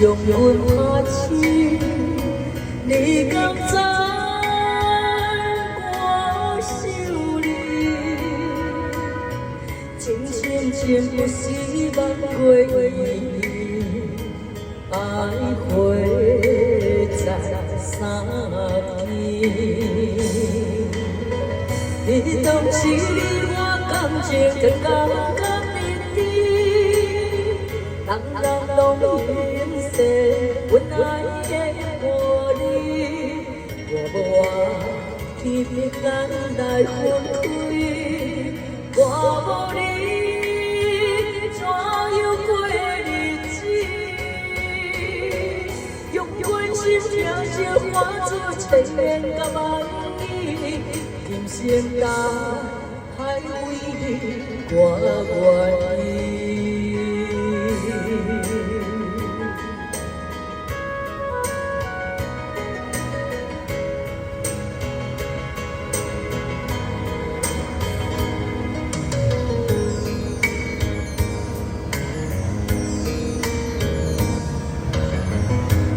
将阮拍醒，你敢知我想你？真情真不是万过意，爱会在三天。你当时我感情更感觉人拢认识阮爱的伴侣，我无话天平间来分开，我无你怎样过日子？用关心听着化作千言甲万语，今生甲海为你我愿意。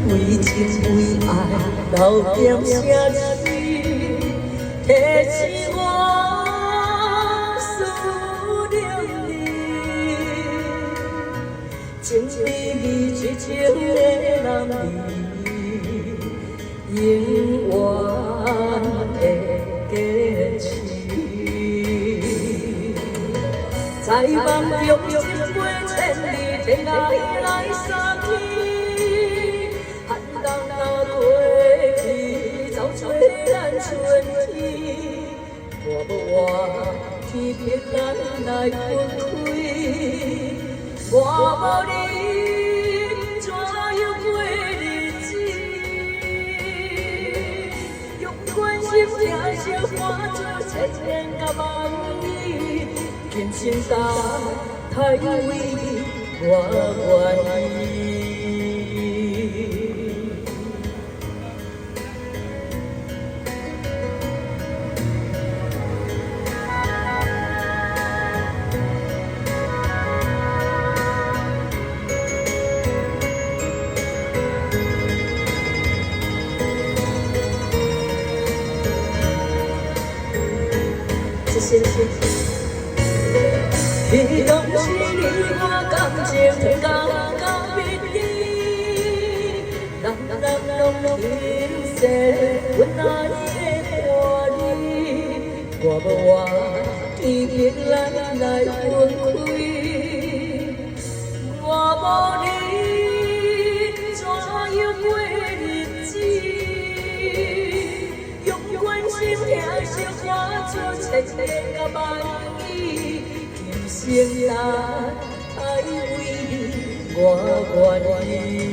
为情为爱流点声水，提醒我思念你。情美美痴情的人儿，永远会坚持。在梦中一杯千里，天涯来相依。春天，我无话天平间来分开，我无你怎样过日子？用关心听声化作千言甲万语，今生甲太为你我愿意。谢谢。你当时你我感情刚刚变离，人拢认识阮爱的伴侣，我无话天平间来分开，我无你怎样过日子？用关心听声化作千言甲万语，今生来爱为你我愿意。